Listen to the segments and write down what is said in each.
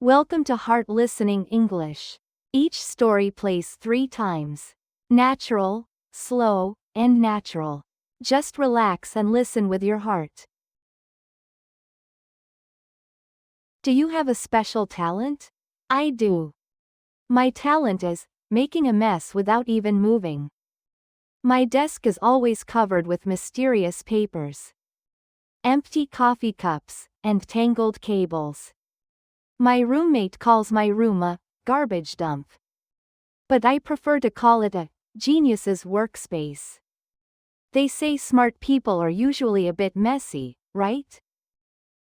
Welcome to Heart Listening English. Each story plays 3 times. Natural, slow, and natural. Just relax and listen with your heart. Do you have a special talent? I do. My talent is making a mess without even moving. My desk is always covered with mysterious papers, empty coffee cups, and tangled cables. My roommate calls my room a garbage dump. But I prefer to call it a genius's workspace. They say smart people are usually a bit messy, right?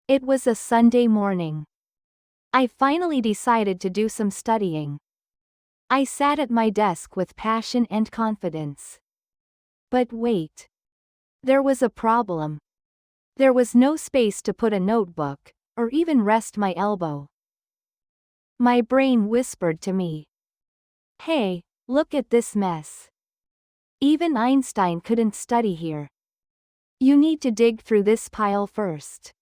It was a Sunday morning. I finally decided to do some studying. I sat at my desk with passion and confidence. But wait. There was a problem. There was no space to put a notebook, or even rest my elbow. My brain whispered to me, "Hey, look at this mess. Even Einstein couldn't study here. You need to dig through this pile first."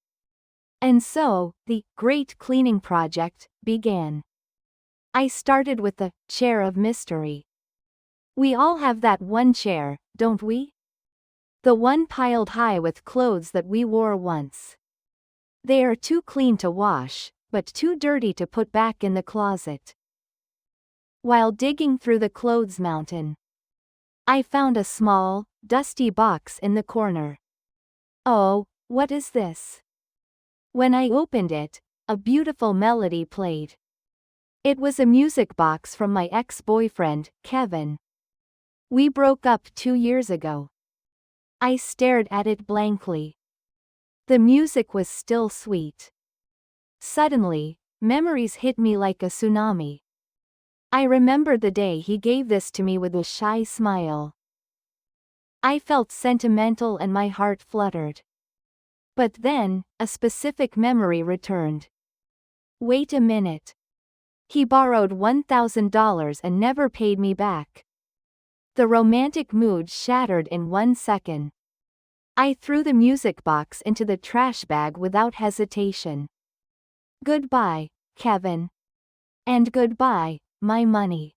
And so, the great cleaning project began. I started with the chair of mystery. We all have that one chair, don't we? The one piled high with clothes that we wore once. They are too clean to wash, but too dirty to put back in the closet. While digging through the clothes mountain, I found a small, dusty box in the corner. Oh, what is this? When I opened it, a beautiful melody played. It was a music box from my ex-boyfriend, Kevin. We broke up 2 years ago. I stared at it blankly. The music was still sweet. Suddenly, memories hit me like a tsunami. I remembered the day he gave this to me with a shy smile. I felt sentimental and my heart fluttered. But then, a specific memory returned. Wait a minute. He borrowed $1,000 and never paid me back. The romantic mood shattered in 1 second. I threw the music box into the trash bag without hesitation. Goodbye, Kevin. And goodbye, my money.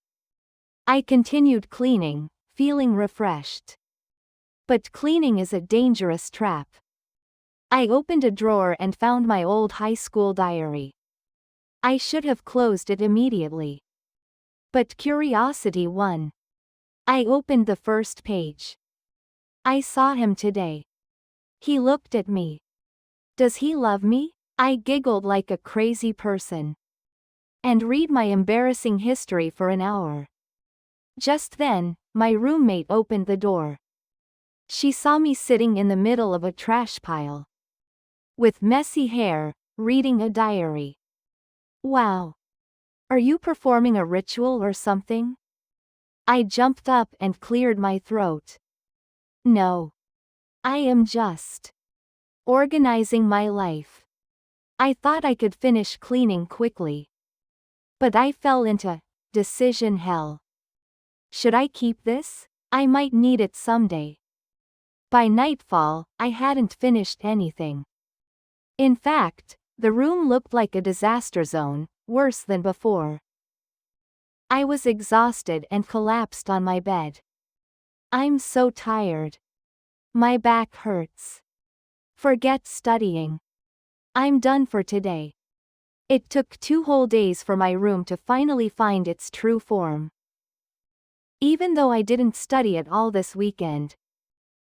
I continued cleaning, feeling refreshed. But cleaning is a dangerous trap. I opened a drawer and found my old high school diary. I should have closed it immediately. But curiosity won. I opened the first page. I saw him today. He looked at me. Does he love me? I giggled like a crazy person. And read my embarrassing history for an hour. Just then, my roommate opened the door. She saw me sitting in the middle of a trash pile. With messy hair, reading a diary. Wow. Are you performing a ritual or something? I jumped up and cleared my throat. No. I am just organizing my life. I thought I could finish cleaning quickly. But I fell into decision hell. Should I keep this? I might need it someday. By nightfall, I hadn't finished anything. In fact, the room looked like a disaster zone, worse than before. I was exhausted and collapsed on my bed. I'm so tired. My back hurts. Forget studying. I'm done for today. It took 2 whole days for my room to finally find its true form. Even though I didn't study at all this weekend.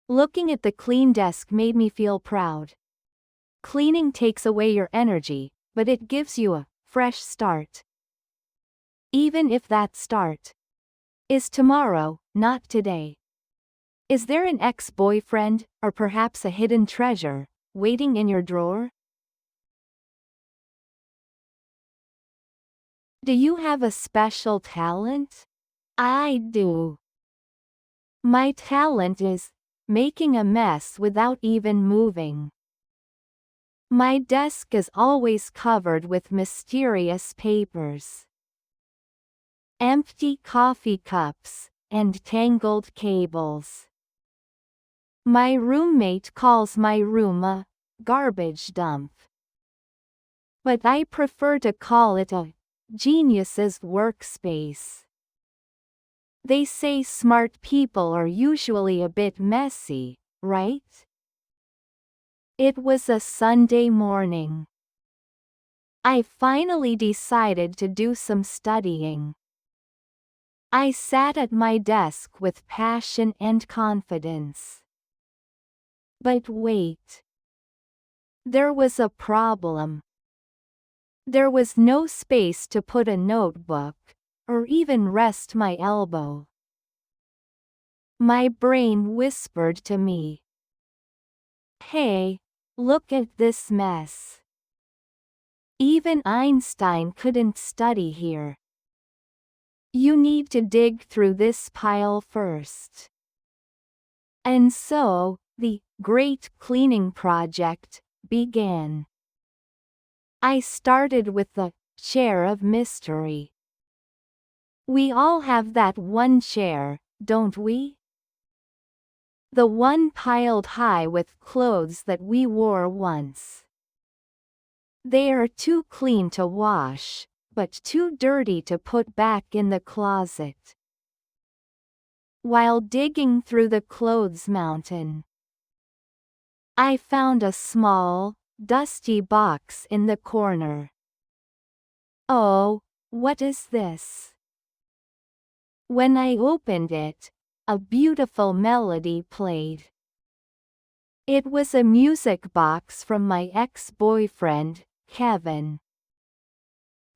Looking at the clean desk made me feel proud. Cleaning takes away your energy, but it gives you a fresh start. Even if that start is tomorrow, not today. Is there an ex-boyfriend, or perhaps a hidden treasure, waiting in your drawer? Do you have a special talent? I do. My talent is making a mess without even moving. My desk is always covered with mysterious papers, empty coffee cups, and tangled cables. My roommate calls my room a garbage dump. but I prefer to call it a genius's workspace. They say smart people are usually a bit messy, right? It was a Sunday morning. I finally decided to do some studying. I sat at my desk with passion and confidence. But wait. There was a problem. There was no space to put a notebook, or even rest my elbow. My brain whispered to me, "Hey, look at this mess. Even Einstein couldn't study here. You need to dig through this pile first." And so, the great cleaning project began. I started with the chair of mystery. We all have that one chair, don't we? The one piled high with clothes that we wore once. They are too clean to wash, but too dirty to put back in the closet. While digging through the clothes mountain, I found a small, dusty box in the corner. Oh, what is this? When I opened it, a beautiful melody played. It was a music box from my ex-boyfriend, Kevin.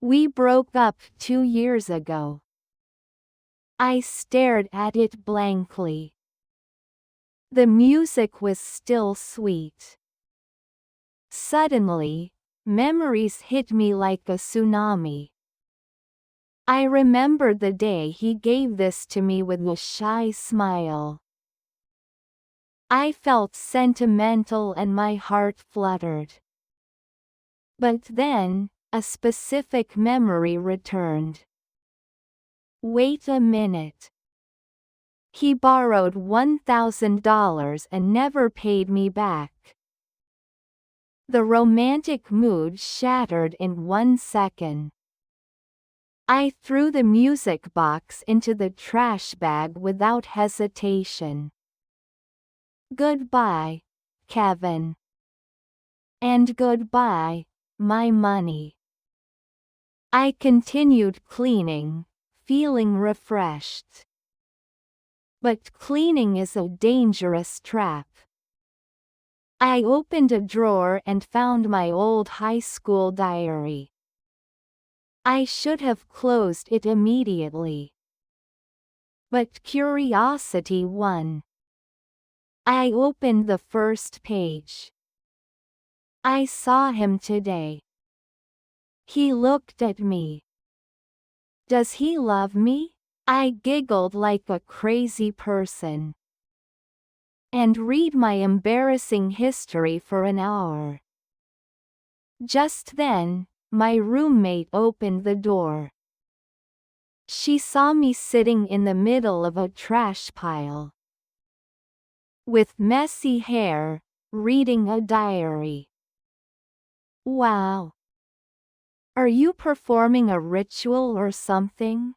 We broke up 2 years ago. I stared at it blankly. The music was still sweet. Suddenly, memories hit me like a tsunami. I remembered the day he gave this to me with a shy smile. I felt sentimental and my heart fluttered. But then, a specific memory returned. Wait a minute. He borrowed $1,000 and never paid me back. The romantic mood shattered in 1 second. I threw the music box into the trash bag without hesitation. Goodbye, Kevin. And goodbye, my money. I continued cleaning, feeling refreshed. But cleaning is a dangerous trap. I opened a drawer and found my old high school diary. I should have closed it immediately. But curiosity won. I opened the first page. I saw him today. He looked at me. Does he love me? I giggled like a crazy person. And read my embarrassing history for an hour. Just then, my roommate opened the door. She saw me sitting in the middle of a trash pile. With messy hair, reading a diary. Wow. Are you performing a ritual or something?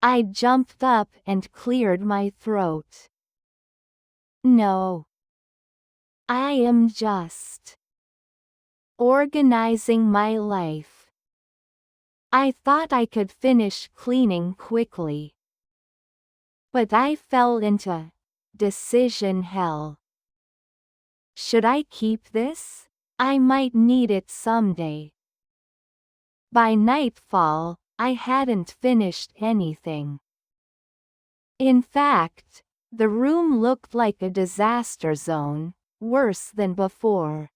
I jumped up and cleared my throat. No. I am just organizing my life. I thought I could finish cleaning quickly. But I fell into decision hell. Should I keep this? I might need it someday. By nightfall, I hadn't finished anything. In fact, the room looked like a disaster zone, worse than before.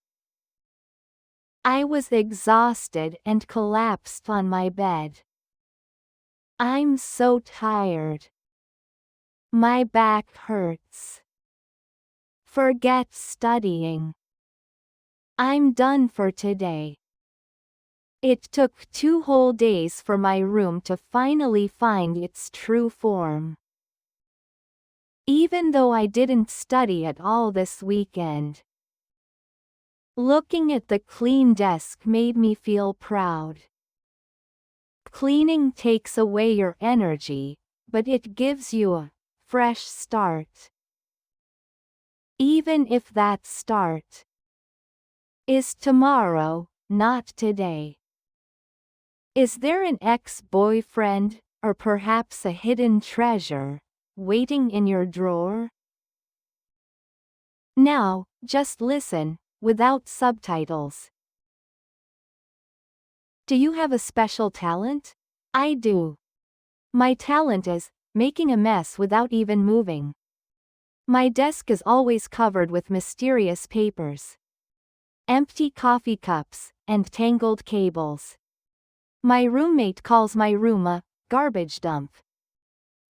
I was exhausted and collapsed on my bed. I'm so tired. My back hurts. Forget studying. I'm done for today. It took 2 whole days for my room to finally find its true form. Even though I didn't study at all this weekend. Looking at the clean desk made me feel proud. Cleaning takes away your energy, but it gives you a fresh start. Even if that start is tomorrow, not today. Is there an ex-boyfriend, or perhaps a hidden treasure, waiting in your drawer? Now, just listen, without subtitles. Do you have a special talent? I do. My talent is making a mess without even moving. My desk is always covered with mysterious papers, empty coffee cups, and tangled cables. My roommate calls my room a garbage dump.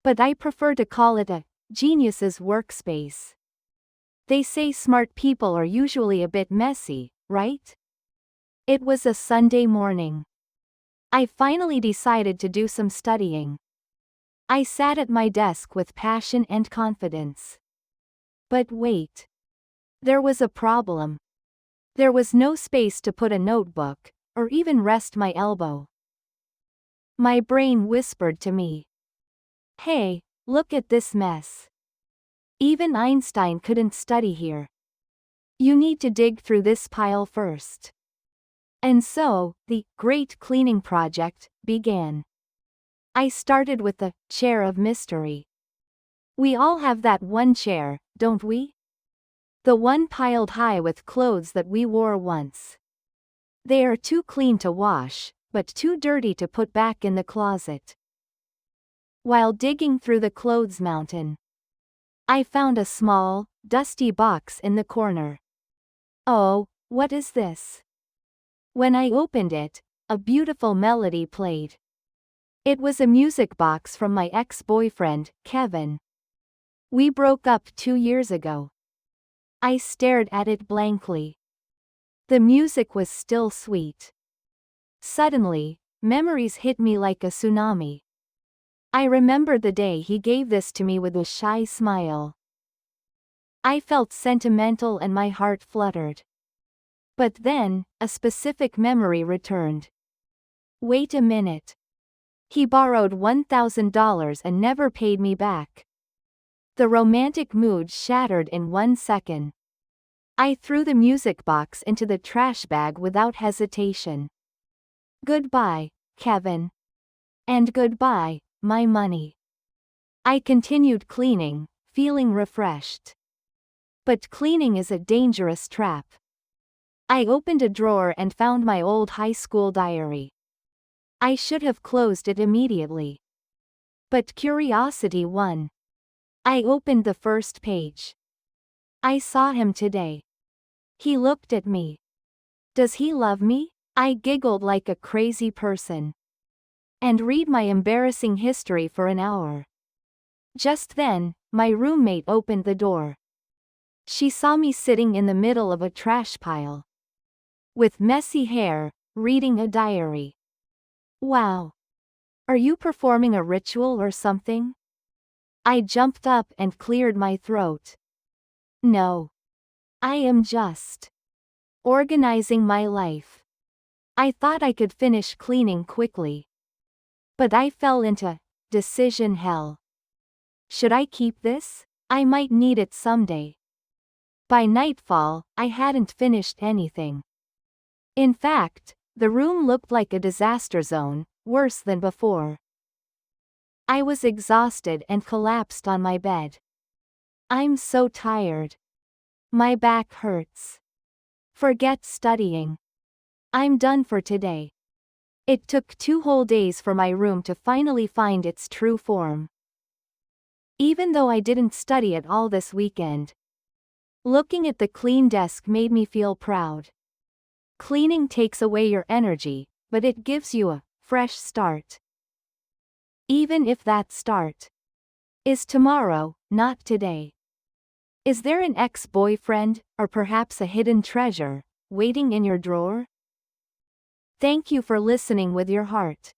But I prefer to call it a genius's workspace. They say smart people are usually a bit messy, right? It was a Sunday morning. I finally decided to do some studying. I sat at my desk with passion and confidence. But wait. There was a problem. There was no space to put a notebook, or even rest my elbow. My brain whispered to me, "Hey, look at this mess. Even Einstein couldn't study here. You need to dig through this pile first." And so, the great cleaning project began. I started with the chair of mystery. We all have that one chair, don't we? The one piled high with clothes that we wore once. They are too clean to wash, but too dirty to put back in the closet. While digging through the clothes mountain, I found a small, dusty box in the corner. Oh, what is this? When I opened it, a beautiful melody played. It was a music box from my ex-boyfriend, Kevin. We broke up 2 years ago. I stared at it blankly. The music was still sweet. Suddenly, memories hit me like a tsunami. I remembered the day he gave this to me with a shy smile. I felt sentimental and my heart fluttered. But then, a specific memory returned. Wait a minute. He borrowed $1,000 and never paid me back. The romantic mood shattered in 1 second. I threw the music box into the trash bag without hesitation. Goodbye, Kevin. And goodbye, my money. I continued cleaning, feeling refreshed. But cleaning is a dangerous trap. I opened a drawer and found my old high school diary. I should have closed it immediately. But curiosity won. I opened the first page. I saw him today. He looked at me. Does he love me? I giggled like a crazy person. And read my embarrassing history for an hour. Just then, my roommate opened the door. She saw me sitting in the middle of a trash pile. With messy hair, reading a diary. Wow. Are you performing a ritual or something? I jumped up and cleared my throat. No. I am just organizing my life. I thought I could finish cleaning quickly. But I fell into decision hell. Should I keep this? I might need it someday. By nightfall, I hadn't finished anything. In fact, the room looked like a disaster zone, worse than before. I was exhausted and collapsed on my bed. I'm so tired. My back hurts. Forget studying. I'm done for today. It took 2 whole days for my room to finally find its true form. Even though I didn't study at all this weekend. Looking at the clean desk made me feel proud. Cleaning takes away your energy, but it gives you a fresh start. Even if that start is tomorrow, not today. Is there an ex-boyfriend, or perhaps a hidden treasure, waiting in your drawer? Thank you for listening with your heart.